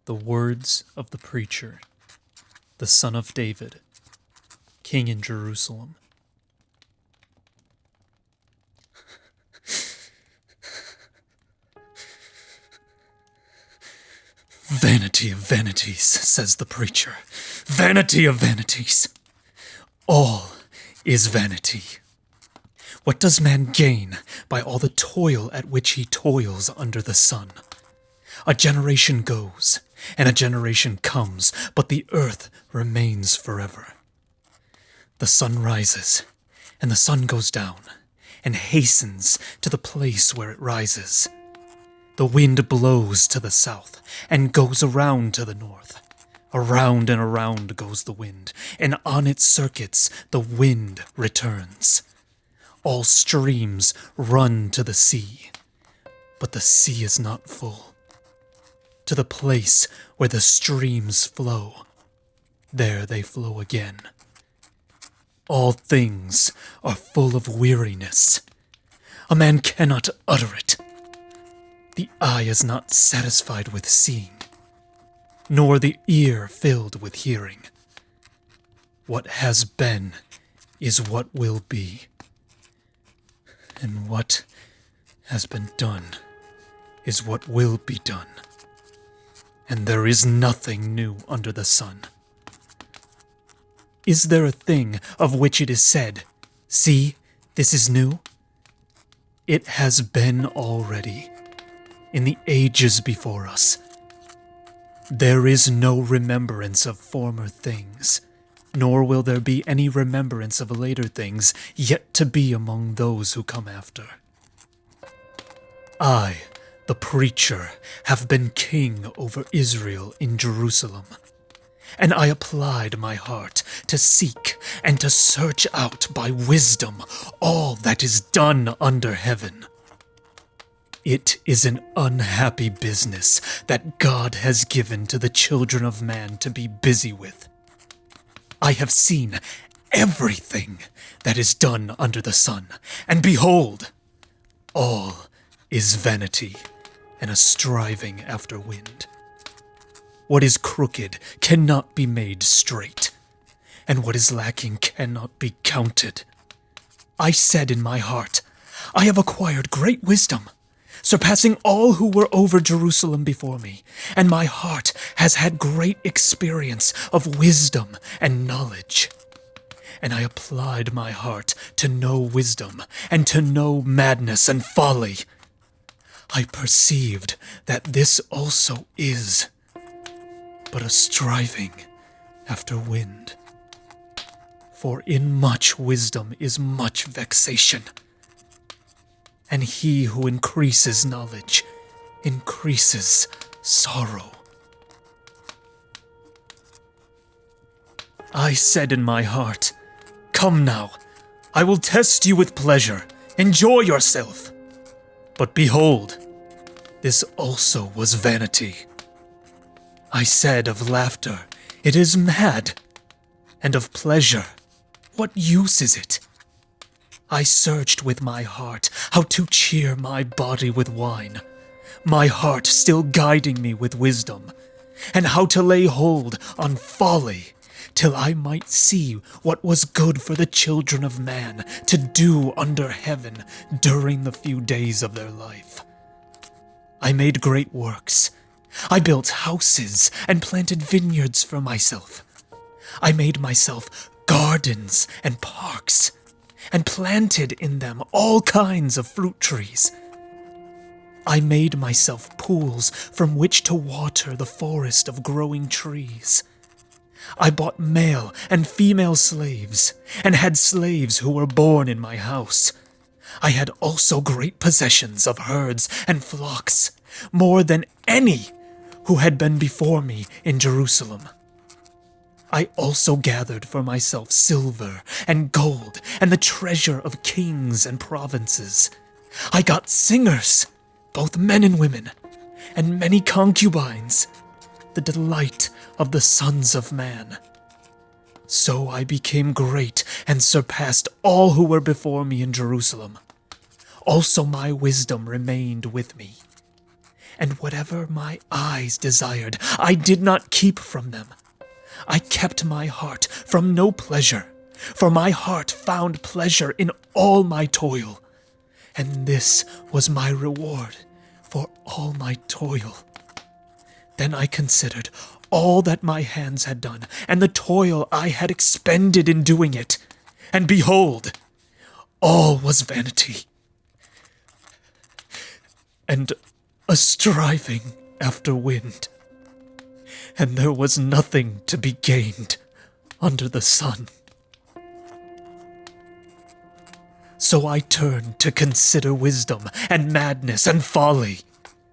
The words of the preacher, the son of David, king in Jerusalem. Vanity of vanities, says the preacher. Vanity of vanities. All is vanity. What does man gain by all the toil at which he toils under the sun? A generation goes, and a generation comes, but the earth remains forever. The sun rises, and the sun goes down, and hastens to the place where it rises. The wind blows to the south, and goes around to the north. Around and around goes the wind, and on its circuits the wind returns. All streams run to the sea, but the sea is not full. To the place where the streams flow, there they flow again. All things are full of weariness. A man cannot utter it. The eye is not satisfied with seeing, nor the ear filled with hearing. What has been is what will be, and what has been done is what will be done. And there is nothing new under the sun. Is there a thing of which it is said, "See, this is new"? It has been already, in the ages before us. There is no remembrance of former things, nor will there be any remembrance of later things yet to be among those who come after. I, the preacher, have been king over Israel in Jerusalem, and I applied my heart to seek and to search out by wisdom all that is done under heaven. It is an unhappy business that God has given to the children of man to be busy with. I have seen everything that is done under the sun, and behold, all is vanity and a striving after wind. What is crooked cannot be made straight, and what is lacking cannot be counted. I said in my heart, I have acquired great wisdom, surpassing all who were over Jerusalem before me, and my heart has had great experience of wisdom and knowledge. And I applied my heart to know wisdom, and to know madness and folly. I perceived that this also is but a striving after wind. For in much wisdom is much vexation, and he who increases knowledge increases sorrow. I said in my heart, "Come now, I will test you with pleasure. Enjoy yourself." But behold, this also was vanity. I said of laughter, "It is mad," and of pleasure, "What use is it?" I searched with my heart how to cheer my body with wine, my heart still guiding me with wisdom, and how to lay hold on folly, till I might see what was good for the children of man to do under heaven during the few days of their life. I made great works. I built houses and planted vineyards for myself. I made myself gardens and parks, and planted in them all kinds of fruit trees. I made myself pools from which to water the forest of growing trees. I bought male and female slaves, and had slaves who were born in my house. I had also great possessions of herds and flocks, more than any who had been before me in Jerusalem. I also gathered for myself silver and gold and the treasure of kings and provinces. I got singers, both men and women, and many concubines, the delight of the sons of man. So I became great and surpassed all who were before me in Jerusalem. Also my wisdom remained with me, and whatever my eyes desired, I did not keep from them. I kept my heart from no pleasure, for my heart found pleasure in all my toil, and this was my reward for all my toil. Then I considered all that my hands had done, and the toil I had expended in doing it, and behold, all was vanity, and a striving after wind, and there was nothing to be gained under the sun. So I turned to consider wisdom and madness and folly.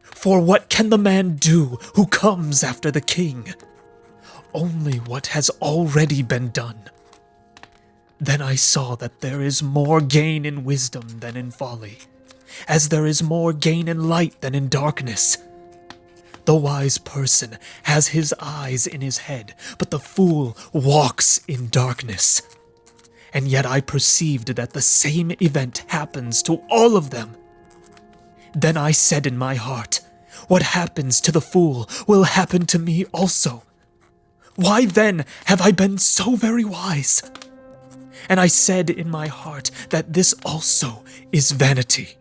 For what can the man do who comes after the king? Only what has already been done. Then I saw that there is more gain in wisdom than in folly, as there is more gain in light than in darkness. The wise person has his eyes in his head, but the fool walks in darkness. And yet I perceived that the same event happens to all of them. Then I said in my heart, what happens to the fool will happen to me also. Why then have I been so very wise? And I said in my heart that this also is vanity.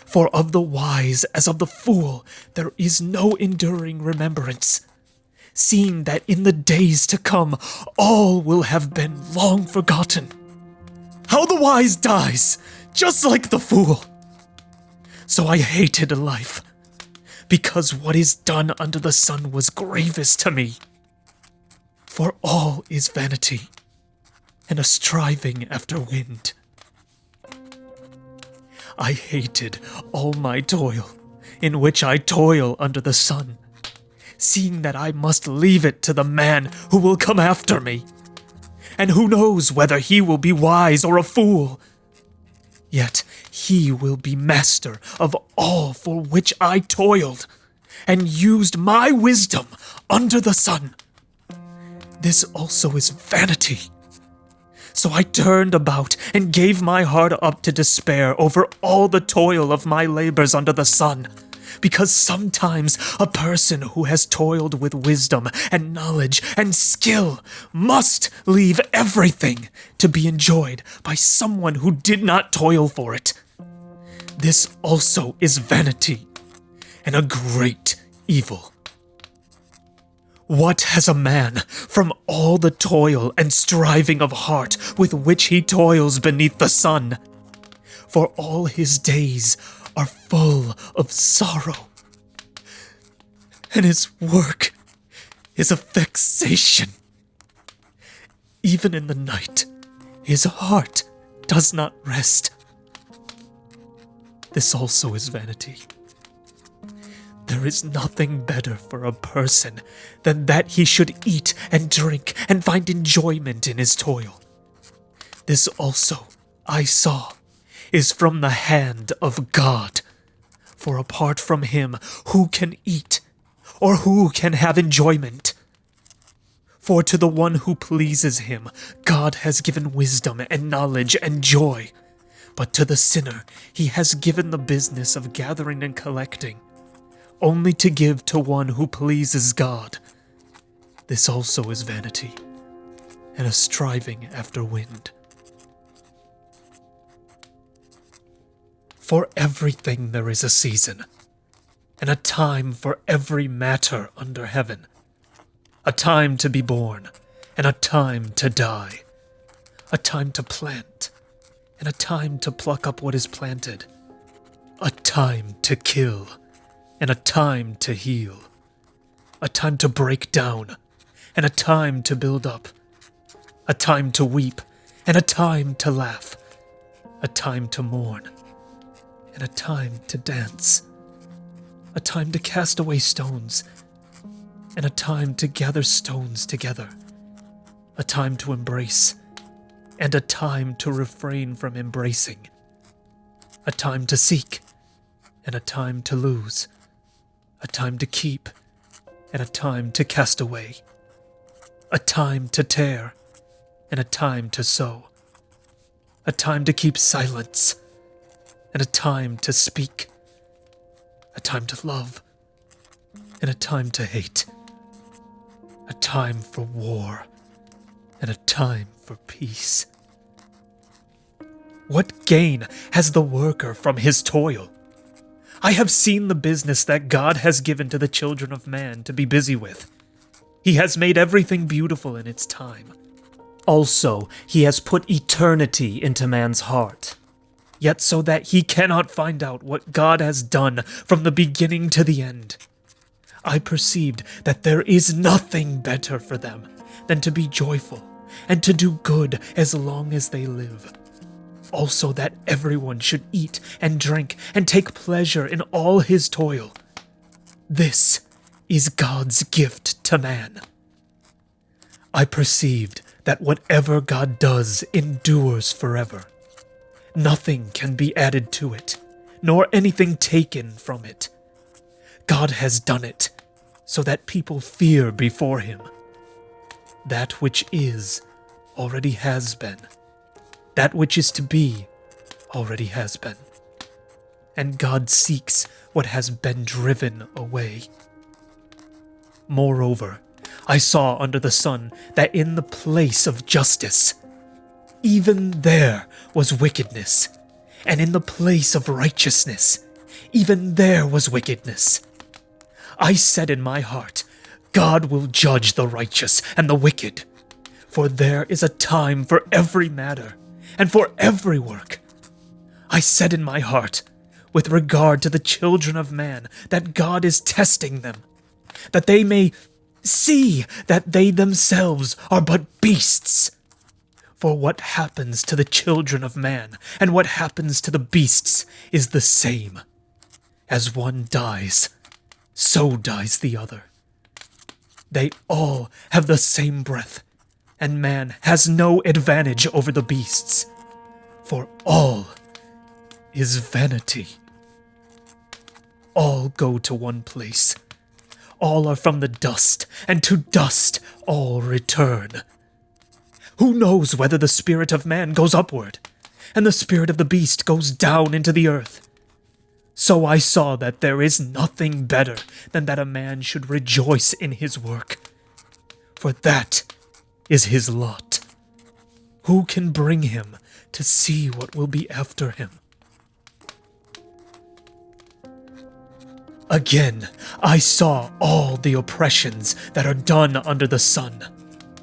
For of the wise as of the fool there is no enduring remembrance, seeing that in the days to come all will have been long forgotten. How the wise dies, just like the fool. So I hated life, because what is done under the sun was grievous to me. For all is vanity, and a striving after wind. I hated all my toil, in which I toil under the sun, seeing that I must leave it to the man who will come after me. And who knows whether he will be wise or a fool? Yet he will be master of all for which I toiled, and used my wisdom under the sun. This also is vanity. So I turned about and gave my heart up to despair over all the toil of my labors under the sun, because sometimes a person who has toiled with wisdom and knowledge and skill must leave everything to be enjoyed by someone who did not toil for it. This also is vanity, and a great evil. What has a man from all the toil and striving of heart with which he toils beneath the sun? For all his days are full of sorrow, and his work is a vexation. Even in the night, his heart does not rest. This also is vanity. There is nothing better for a person than that he should eat and drink and find enjoyment in his toil. This also, I saw, is from the hand of God. For apart from him, who can eat, or who can have enjoyment? For to the one who pleases him, God has given wisdom and knowledge and joy. But to the sinner, he has given the business of gathering and collecting, only to give to one who pleases God. This also is vanity, and a striving after wind. For everything there is a season, and a time for every matter under heaven. A time to be born, and a time to die. A time to plant, and a time to pluck up what is planted. A time to kill, and a time to heal. A time to break down, and a time to build up. A time to weep, and a time to laugh. A time to mourn, and a time to dance. A time to cast away stones, and a time to gather stones together. A time to embrace, and a time to refrain from embracing. A time to seek, and a time to lose. A time to keep, and a time to cast away. A time to tear, and a time to sow. A time to keep silence, and a time to speak. A time to love, and a time to hate, a time for war, and a time for peace. What gain has the worker from his toil? I have seen the business that God has given to the children of man to be busy with. He has made everything beautiful in its time. Also, he has put eternity into man's heart, yet so that he cannot find out what God has done from the beginning to the end. I perceived that there is nothing better for them than to be joyful and to do good as long as they live. Also that everyone should eat and drink and take pleasure in all his toil. This is God's gift to man. I perceived that whatever God does endures forever. Nothing can be added to it, nor anything taken from it. God has done it so that people fear before him. That which is already has been. That which is to be already has been. And God seeks what has been driven away. Moreover, I saw under the sun that in the place of justice, even there was wickedness, and in the place of righteousness, even there was wickedness. I said in my heart, God will judge the righteous and the wicked, for there is a time for every matter, and for every work. I said in my heart, with regard to the children of man, that God is testing them, that they may see that they themselves are but beasts. For what happens to the children of man, and what happens to the beasts, is the same. As one dies, so dies the other. They all have the same breath, and man has no advantage over the beasts, for all is vanity. All go to one place. All are from the dust, and to dust all return. Who knows whether the spirit of man goes upward, and the spirit of the beast goes down into the earth? So I saw that there is nothing better than that a man should rejoice in his work, for that is his lot. Who can bring him to see what will be after him? Again, I saw all the oppressions that are done under the sun.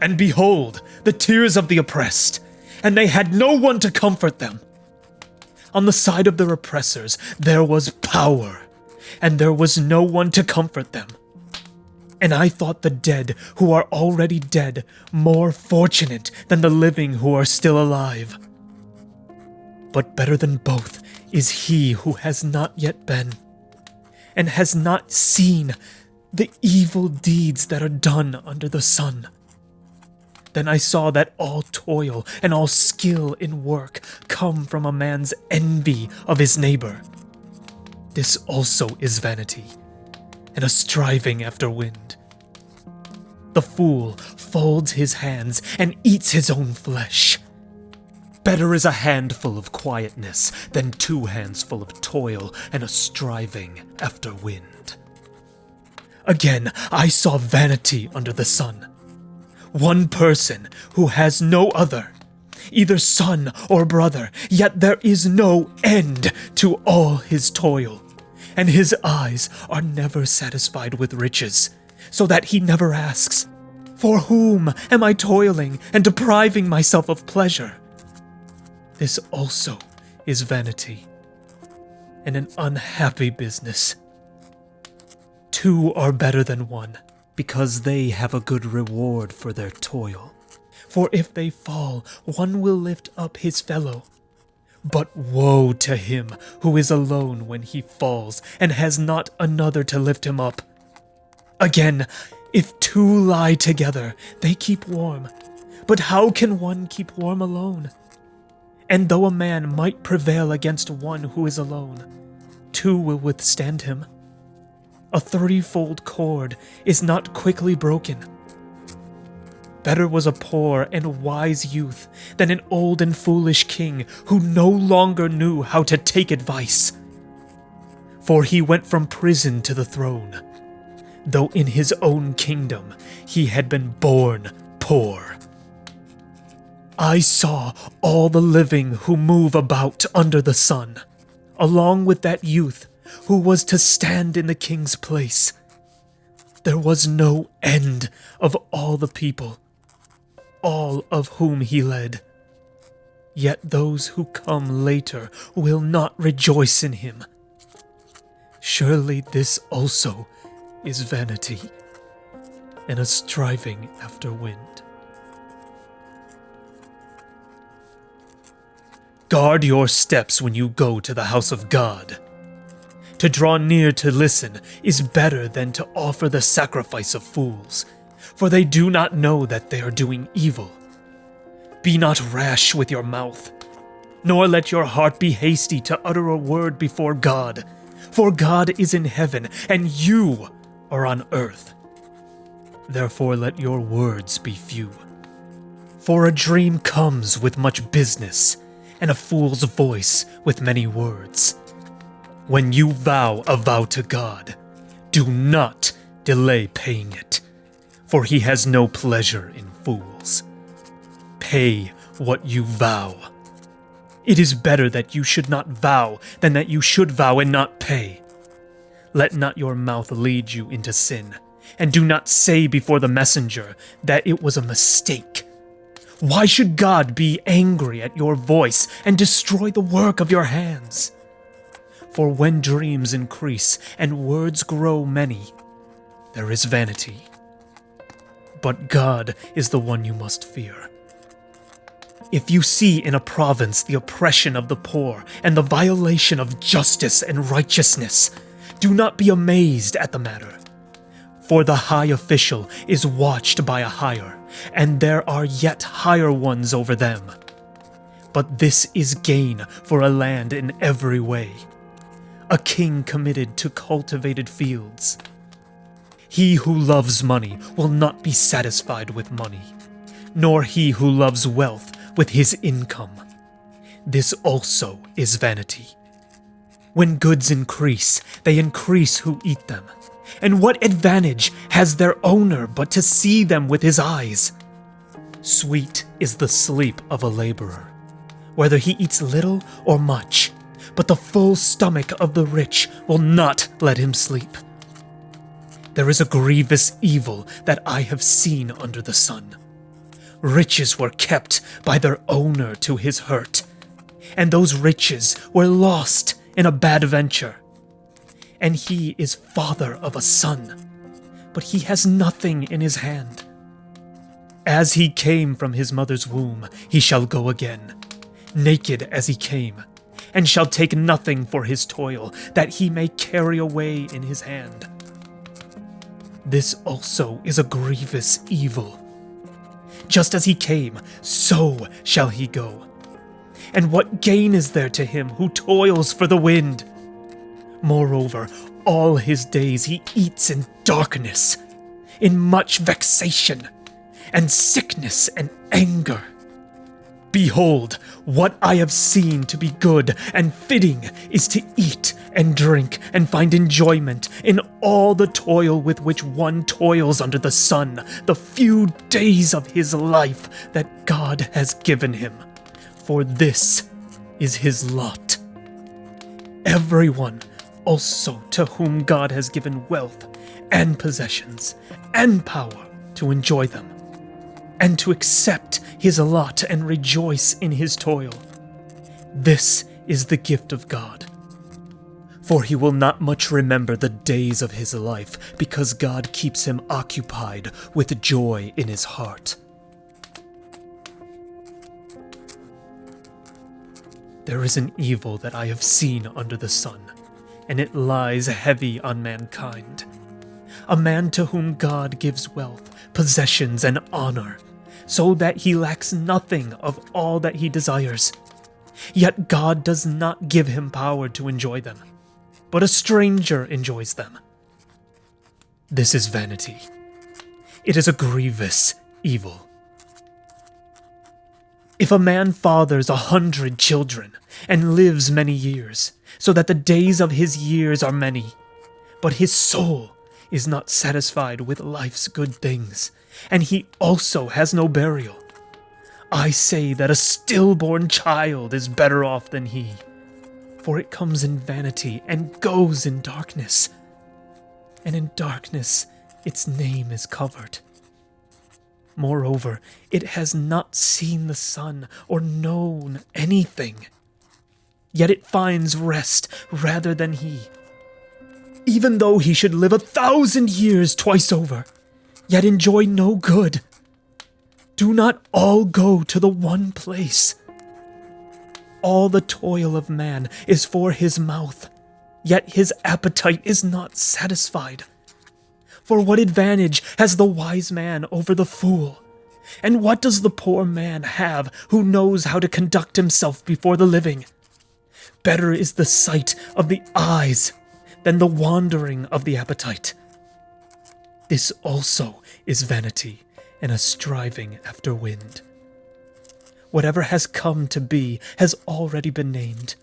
And behold, the tears of the oppressed, and they had no one to comfort them. On the side of their oppressors there was power, and there was no one to comfort them. And I thought the dead who are already dead more fortunate than the living who are still alive. But better than both is he who has not yet been, and has not seen the evil deeds that are done under the sun. Then I saw that all toil and all skill in work come from a man's envy of his neighbor. This also is vanity, and a striving after wind. The fool folds his hands and eats his own flesh. Better is a handful of quietness than 2 handsful of toil and a striving after wind. Again, I saw vanity under the sun. One person who has no other, either son or brother, yet there is no end to all his toil, and his eyes are never satisfied with riches, so that he never asks, "For whom am I toiling and depriving myself of pleasure?" This also is vanity, and an unhappy business. 2 are better than 1, because they have a good reward for their toil. For if they fall, one will lift up his fellow. But woe to him who is alone when he falls, and has not another to lift him up. Again, if 2 lie together, they keep warm. But how can one keep warm alone? And though a man might prevail against one who is alone, 2 will withstand him. A 3-fold cord is not quickly broken. Better was a poor and wise youth than an old and foolish king who no longer knew how to take advice. For he went from prison to the throne. though in his own kingdom he had been born poor. I saw all the living who move about under the sun, along with that youth who was to stand in the king's place. There was no end of all the people, all of whom he led. Yet those who come later will not rejoice in him. Surely this also is vanity, and a striving after wind. Guard your steps when you go to the house of God. To draw near to listen is better than to offer the sacrifice of fools, for they do not know that they are doing evil. Be not rash with your mouth, nor let your heart be hasty to utter a word before God, for God is in heaven, and you are on earth. Therefore let your words be few. For a dream comes with much business, and a fool's voice with many words. When you vow a vow to God, do not delay paying it, for he has no pleasure in fools. Pay what you vow. It is better that you should not vow than that you should vow and not pay. Let not your mouth lead you into sin, and do not say before the messenger that it was a mistake. Why should God be angry at your voice and destroy the work of your hands? For when dreams increase and words grow many, there is vanity. But God is the one you must fear. If you see in a province the oppression of the poor and the violation of justice and righteousness, do not be amazed at the matter. For the high official is watched by a higher, and there are yet higher ones over them. But this is gain for a land in every way, a king committed to cultivated fields. He who loves money will not be satisfied with money, nor he who loves wealth with his income. This also is vanity. When goods increase, they increase who eat them. And what advantage has their owner but to see them with his eyes? Sweet is the sleep of a laborer, whether he eats little or much, but the full stomach of the rich will not let him sleep. There is a grievous evil that I have seen under the sun. Riches were kept by their owner to his hurt, and those riches were lost in a bad venture. And he is father of a son, but he has nothing in his hand. As he came from his mother's womb, he shall go again, naked as he came, and shall take nothing for his toil, that he may carry away in his hand. This also is a grievous evil. Just as he came, so shall he go. And what gain is there to him who toils for the wind? Moreover, all his days he eats in darkness, in much vexation, and sickness and anger. Behold, what I have seen to be good and fitting is to eat and drink and find enjoyment in all the toil with which one toils under the sun, the few days of his life that God has given him, for this is his lot. Everyone also to whom God has given wealth and possessions and power to enjoy them, and to accept his lot and rejoice in his toil. This is the gift of God. For he will not much remember the days of his life, because God keeps him occupied with joy in his heart. There is an evil that I have seen under the sun, and it lies heavy on mankind. A man to whom God gives wealth, possessions, and honor, so that he lacks nothing of all that he desires. Yet God does not give him power to enjoy them, but a stranger enjoys them. This is vanity. It is a grievous evil. If a man fathers 100 children and lives many years, so that the days of his years are many, but his soul is not satisfied with life's good things, and he also has no burial. I say that a stillborn child is better off than he, for it comes in vanity and goes in darkness, and in darkness its name is covered. Moreover, it has not seen the sun or known anything, yet it finds rest rather than he. Even though he should live 1,000 years twice over, yet enjoy no good. Do not all go to the one place. All the toil of man is for his mouth, yet his appetite is not satisfied. For what advantage has the wise man over the fool? And what does the poor man have who knows how to conduct himself before the living? Better is the sight of the eyes than the wandering of the appetite. This also is vanity and a striving after wind. Whatever has come to be has already been named,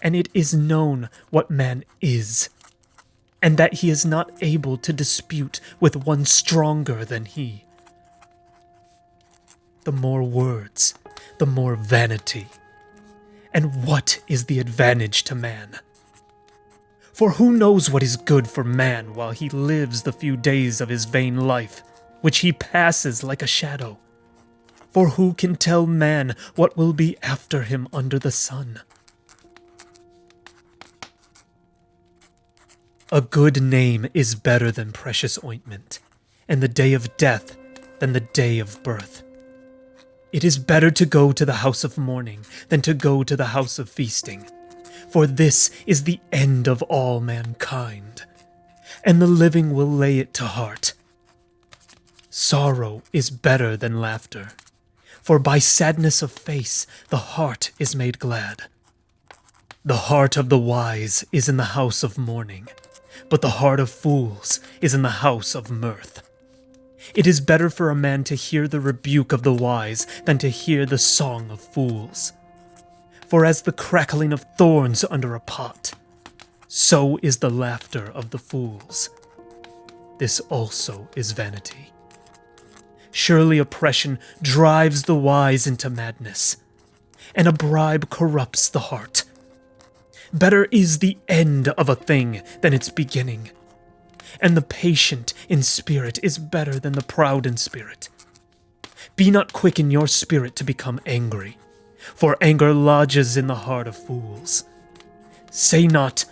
and it is known what man is, and that he is not able to dispute with one stronger than he. The more words, the more vanity. And what is the advantage to man? For who knows what is good for man while he lives the few days of his vain life, which he passes like a shadow? For who can tell man what will be after him under the sun? A good name is better than precious ointment, and the day of death than the day of birth. It is better to go to the house of mourning than to go to the house of feasting, for this is the end of all mankind, and the living will lay it to heart. Sorrow is better than laughter, for by sadness of face the heart is made glad. The heart of the wise is in the house of mourning, but the heart of fools is in the house of mirth. It is better for a man to hear the rebuke of the wise than to hear the song of fools. For as the crackling of thorns under a pot, so is the laughter of the fools. This also is vanity. Surely oppression drives the wise into madness, and a bribe corrupts the heart. Better is the end of a thing than its beginning, and the patient in spirit is better than the proud in spirit. Be not quick in your spirit to become angry, for anger lodges in the heart of fools. Say not,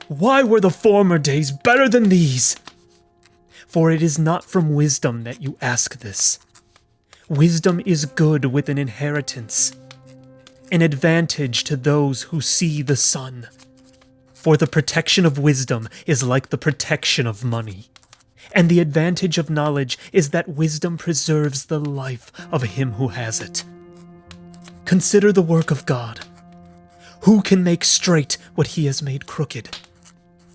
"Why were the former days better than these?" For it is not from wisdom that you ask this. Wisdom is good with an inheritance, an advantage to those who see the sun. For the protection of wisdom is like the protection of money, and the advantage of knowledge is that wisdom preserves the life of him who has it. Consider the work of God. Who can make straight what he has made crooked?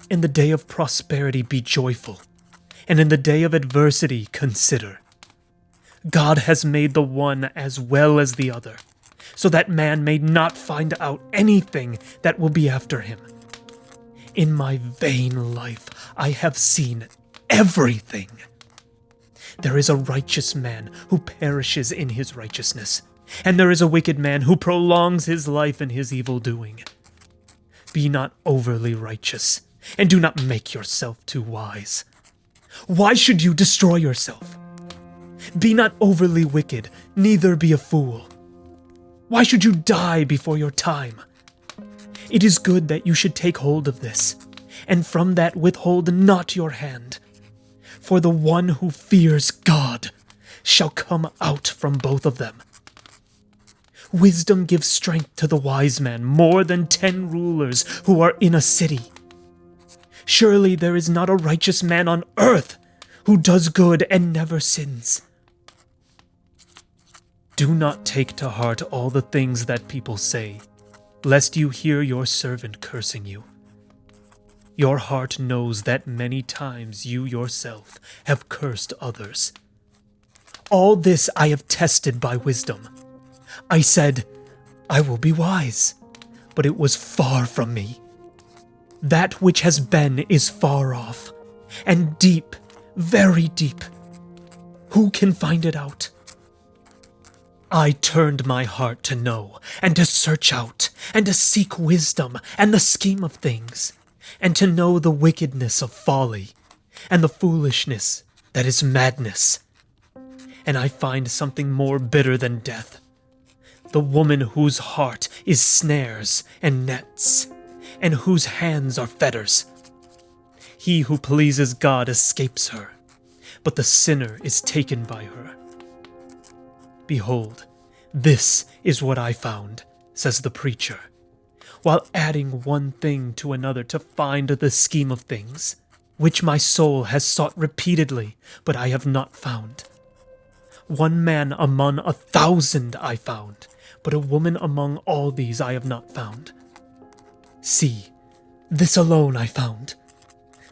In the day of prosperity be joyful, and in the day of adversity consider. God has made the one as well as the other, so that man may not find out anything that will be after him. In my vain life I have seen everything. There is a righteous man who perishes in his righteousness, and there is a wicked man who prolongs his life in his evil doing. Be not overly righteous, and do not make yourself too wise. Why should you destroy yourself? Be not overly wicked, neither be a fool. Why should you die before your time? It is good that you should take hold of this, and from that withhold not your hand. For the one who fears God shall come out from both of them. Wisdom gives strength to the wise man more than 10 rulers who are in a city. Surely there is not a righteous man on earth who does good and never sins. Do not take to heart all the things that people say, lest you hear your servant cursing you. Your heart knows that many times you yourself have cursed others. All this I have tested by wisdom. I said, I will be wise, but it was far from me. That which has been is far off, and deep, very deep. Who can find it out? I turned my heart to know, and to search out, and to seek wisdom, and the scheme of things, and to know the wickedness of folly, and the foolishness that is madness. And I find something more bitter than death, the woman whose heart is snares and nets, and whose hands are fetters. He who pleases God escapes her, but the sinner is taken by her. Behold, this is what I found, says the preacher, while adding one thing to another to find the scheme of things, which my soul has sought repeatedly, but I have not found. One man among 1,000 I found, but a woman among all these I have not found. See, this alone I found,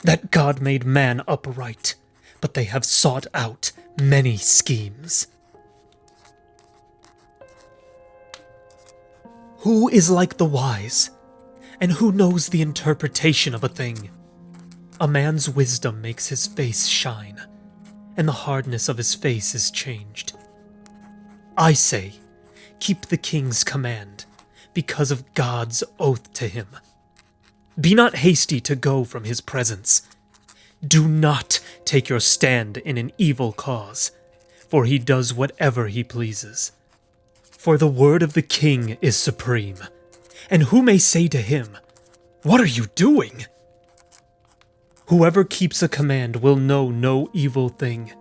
that God made man upright, but they have sought out many schemes. Who is like the wise, and who knows the interpretation of a thing? A man's wisdom makes his face shine, and the hardness of his face is changed. I say, keep the king's command, because of God's oath to him. Be not hasty to go from his presence. Do not take your stand in an evil cause, for he does whatever he pleases. For the word of the king is supreme, and who may say to him, "What are you doing?" Whoever keeps a command will know no evil thing,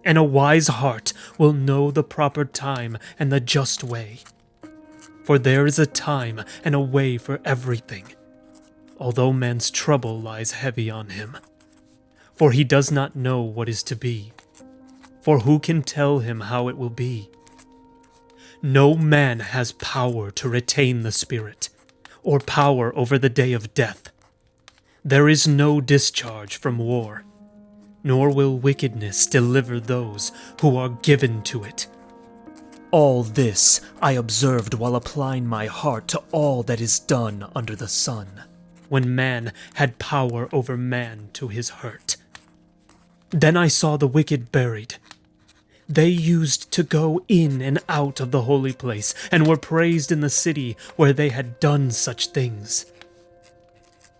and a wise heart will know the proper time and the just way. For there is a time and a way for everything, although man's trouble lies heavy on him. For he does not know what is to be, for who can tell him how it will be? No man has power to retain the spirit, or power over the day of death. There is no discharge from war, nor will wickedness deliver those who are given to it. All this I observed while applying my heart to all that is done under the sun, when man had power over man to his hurt. Then I saw the wicked buried. They used to go in and out of the holy place, and were praised in the city where they had done such things.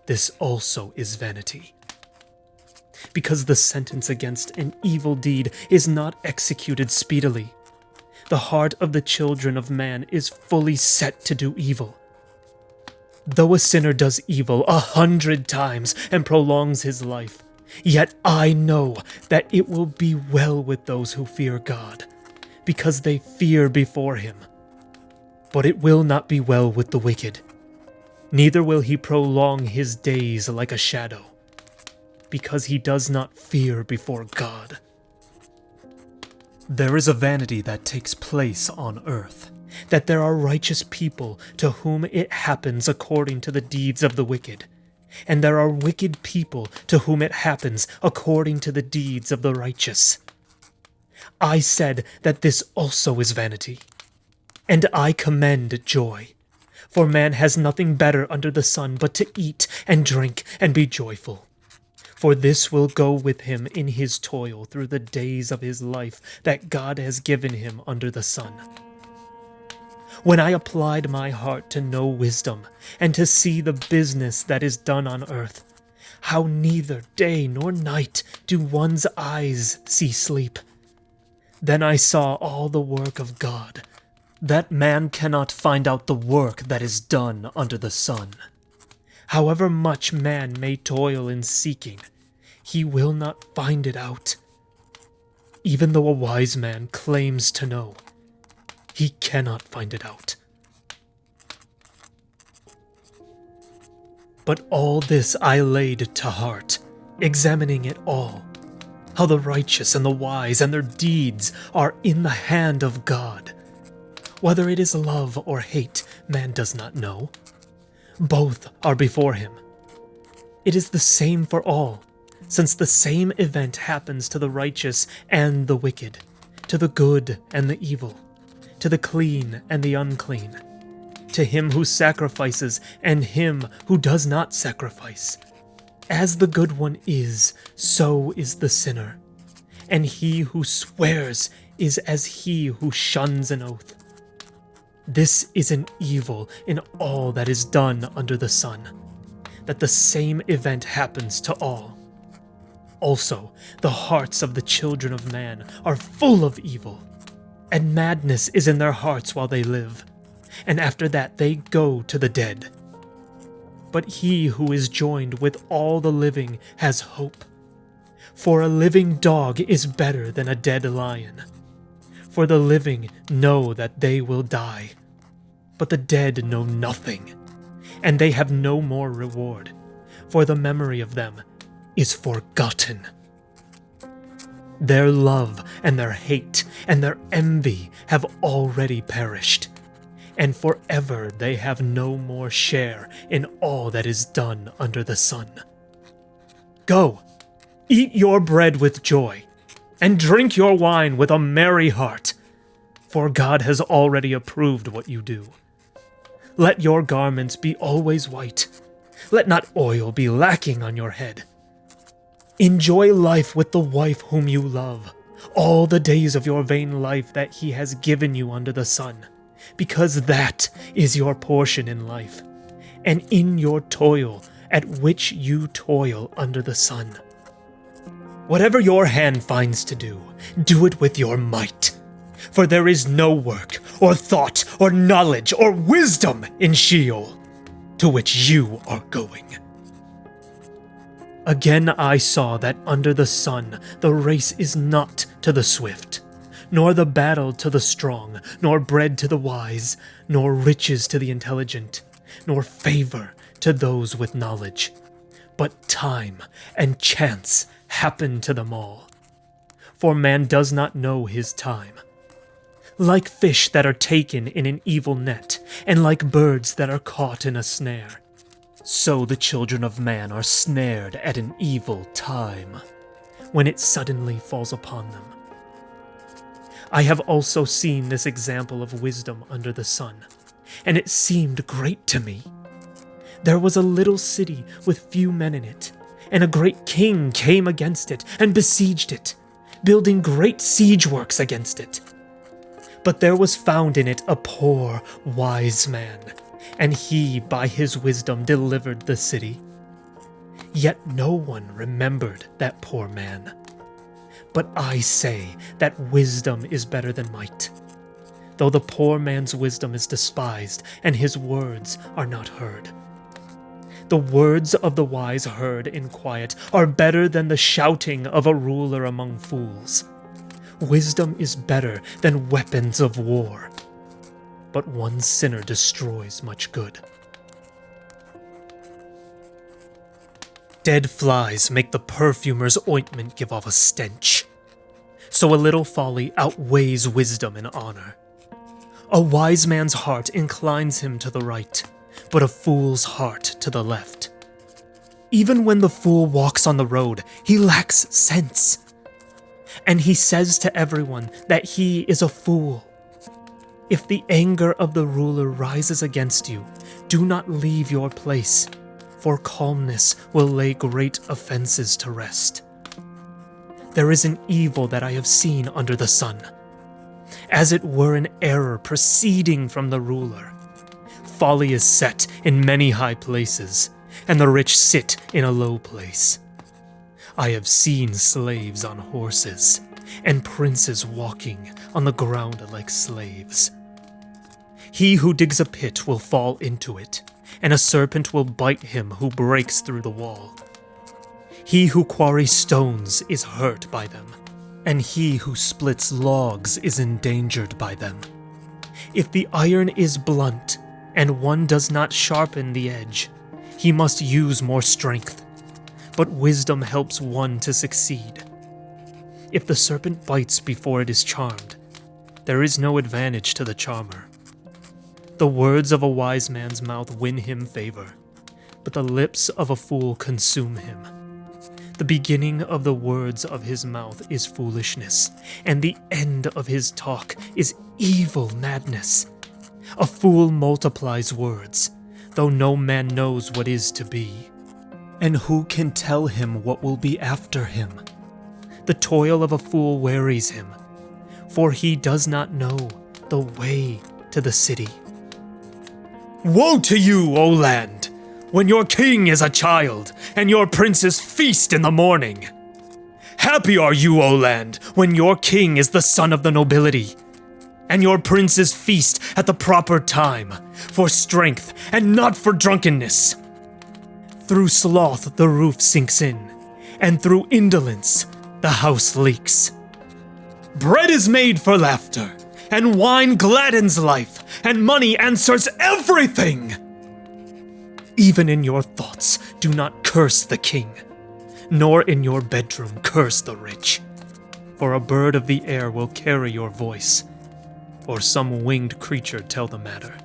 This also is vanity, because the sentence against an evil deed is not executed speedily. The heart of the children of man is fully set to do evil. Though a sinner does evil 100 times and prolongs his life, yet I know that it will be well with those who fear God, because they fear before him. But it will not be well with the wicked, neither will he prolong his days like a shadow, because he does not fear before God. There is a vanity that takes place on earth, that there are righteous people to whom it happens according to the deeds of the wicked, and there are wicked people to whom it happens according to the deeds of the righteous. I said that this also is vanity, and I commend joy, for man has nothing better under the sun but to eat and drink and be joyful. For this will go with him in his toil through the days of his life that God has given him under the sun. When I applied my heart to know wisdom, and to see the business that is done on earth, how neither day nor night do one's eyes see sleep, then I saw all the work of God, that man cannot find out the work that is done under the sun. However much man may toil in seeking, he will not find it out. Even though a wise man claims to know, he cannot find it out. But all this I laid to heart, examining it all, how the righteous and the wise and their deeds are in the hand of God. Whether it is love or hate, man does not know. Both are before him. It is the same for all, since the same event happens to the righteous and the wicked, to the good and the evil, to the clean and the unclean, to him who sacrifices and him who does not sacrifice, As the good one is, so is the sinner. And he who swears is as he who shuns an oath. This is an evil in all that is done under the sun, that the same event happens to all. Also, the hearts of the children of man are full of evil, and madness is in their hearts while they live, and after that they go to the dead. But he who is joined with all the living has hope. For a living dog is better than a dead lion. For the living know that they will die, but the dead know nothing, and they have no more reward, for the memory of them is forgotten. Their love and their hate and their envy have already perished, and forever they have no more share in all that is done under the sun. Go, eat your bread with joy, and drink your wine with a merry heart, for God has already approved what you do. Let your garments be always white. Let not oil be lacking on your head. Enjoy life with the wife whom you love, all the days of your vain life that he has given you under the sun, because that is your portion in life, and in your toil at which you toil under the sun. Whatever your hand finds to do, do it with your might, for there is no work, or thought, or knowledge, or wisdom in Sheol, to which you are going. Again I saw that under the sun the race is not to the swift, nor the battle to the strong, nor bread to the wise, nor riches to the intelligent, nor favor to those with knowledge. But time and chance happen to them all, for man does not know his time. Like fish that are taken in an evil net, and like birds that are caught in a snare, so the children of man are snared at an evil time, when it suddenly falls upon them. I have also seen this example of wisdom under the sun, and it seemed great to me. There was a little city with few men in it, and a great king came against it and besieged it, building great siege works against it. But there was found in it a poor, wise man, and he by his wisdom delivered the city. Yet no one remembered that poor man. But I say that wisdom is better than might, though the poor man's wisdom is despised, and his words are not heard. The words of the wise heard in quiet are better than the shouting of a ruler among fools. Wisdom is better than weapons of war, but one sinner destroys much good. Dead flies make the perfumer's ointment give off a stench, so a little folly outweighs wisdom in honor. A wise man's heart inclines him to the right, but a fool's heart to the left. Even when the fool walks on the road, he lacks sense, and he says to everyone that he is a fool. If the anger of the ruler rises against you, do not leave your place, for calmness will lay great offenses to rest. There is an evil that I have seen under the sun, as it were an error proceeding from the ruler. Folly is set in many high places, and the rich sit in a low place. I have seen slaves on horses, and princes walking on the ground like slaves. He who digs a pit will fall into it, and a serpent will bite him who breaks through the wall. He who quarries stones is hurt by them, and he who splits logs is endangered by them. If the iron is blunt, and one does not sharpen the edge, he must use more strength, but wisdom helps one to succeed. If the serpent bites before it is charmed, there is no advantage to the charmer. The words of a wise man's mouth win him favor, but the lips of a fool consume him. The beginning of the words of his mouth is foolishness, and the end of his talk is evil madness. A fool multiplies words, though no man knows what is to be. And who can tell him what will be after him? The toil of a fool wearies him, for he does not know the way to the city. Woe to you, O land, when your king is a child, and your princes feast in the morning! Happy are you, O land, when your king is the son of the nobility, and your princes feast at the proper time, for strength and not for drunkenness. Through sloth the roof sinks in, and through indolence the house leaks. Bread is made for laughter, and wine gladdens life, and money answers everything! Even in your thoughts do not curse the king, nor in your bedroom curse the rich, for a bird of the air will carry your voice, or some winged creature tell the matter.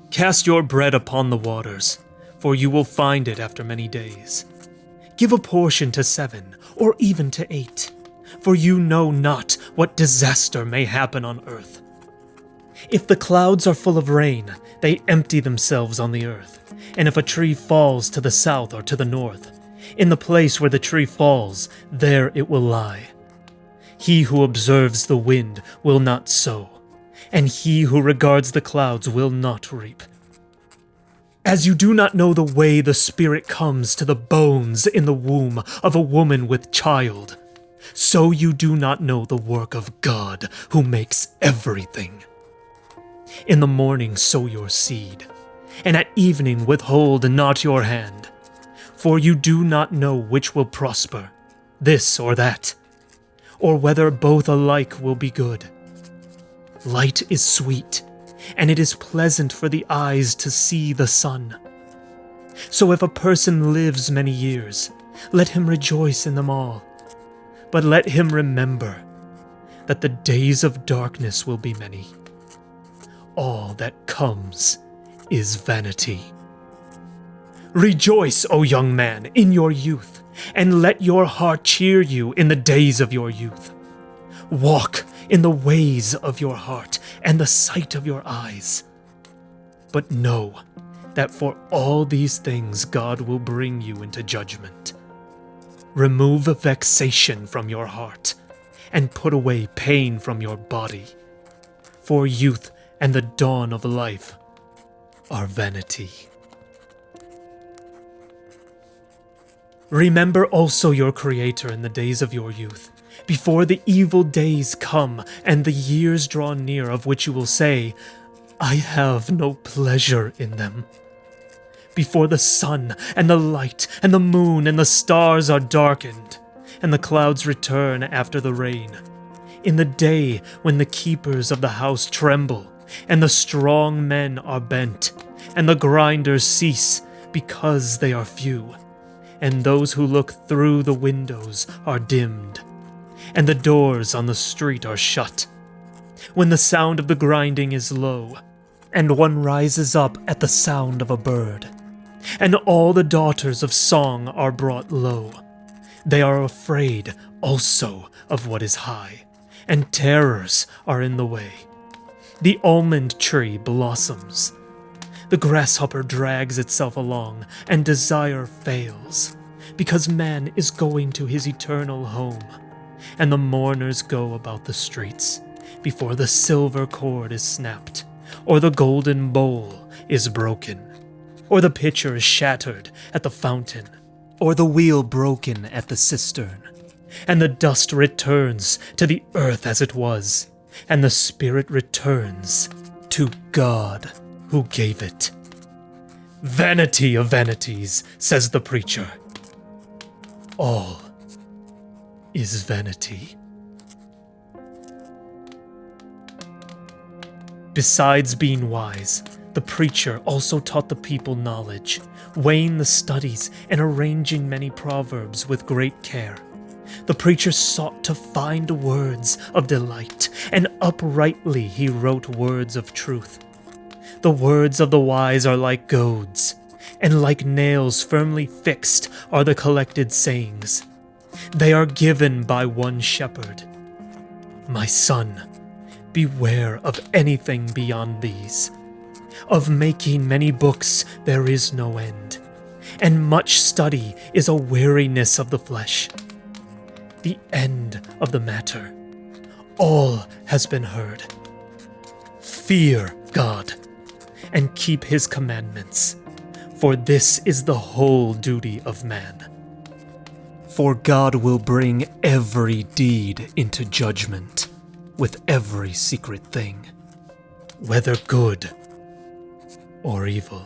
Cast your bread upon the waters, for you will find it after many days. Give a portion to 7, or even to 8, for you know not what disaster may happen on earth. If the clouds are full of rain, they empty themselves on the earth, and if a tree falls to the south or to the north, in the place where the tree falls, there it will lie. He who observes the wind will not sow, and he who regards the clouds will not reap. As you do not know the way the spirit comes to the bones in the womb of a woman with child, so you do not know the work of God who makes everything. In the morning sow your seed, and at evening withhold not your hand, for you do not know which will prosper, this or that, or whether both alike will be good. Light is sweet, and it is pleasant for the eyes to see the sun. So if a person lives many years, let him rejoice in them all. But let him remember that the days of darkness will be many. All that comes is vanity. Rejoice, O young man, in your youth, and let your heart cheer you in the days of your youth. Walk in the ways of your heart and the sight of your eyes. But know that for all these things God will bring you into judgment. Remove vexation from your heart, and put away pain from your body, for youth and the dawn of life are vanity. Remember also your Creator in the days of your youth, before the evil days come and the years draw near of which you will say, I have no pleasure in them. Before the sun and the light and the moon and the stars are darkened, and the clouds return after the rain, in the day when the keepers of the house tremble, and the strong men are bent, and the grinders cease because they are few, and those who look through the windows are dimmed, and the doors on the street are shut, when the sound of the grinding is low, and one rises up at the sound of a bird, and all the daughters of song are brought low. They are afraid also of what is high, and terrors are in the way. The almond tree blossoms. The grasshopper drags itself along, and desire fails, because man is going to his eternal home, and the mourners go about the streets, before the silver cord is snapped, or the golden bowl is broken, or the pitcher is shattered at the fountain, or the wheel broken at the cistern, and the dust returns to the earth as it was, and the spirit returns to God who gave it. Vanity of vanities, says the preacher. All is vanity. Besides being wise, the preacher also taught the people knowledge, weighing the studies and arranging many proverbs with great care. The preacher sought to find words of delight, and uprightly he wrote words of truth. The words of the wise are like goads, and like nails firmly fixed are the collected sayings. They are given by one shepherd. My son, beware of anything beyond these. Of making many books there is no end, and much study is a weariness of the flesh. The end of the matter, all has been heard. Fear God, and keep his commandments, for this is the whole duty of man. For God will bring every deed into judgment, with every secret thing, whether good or evil.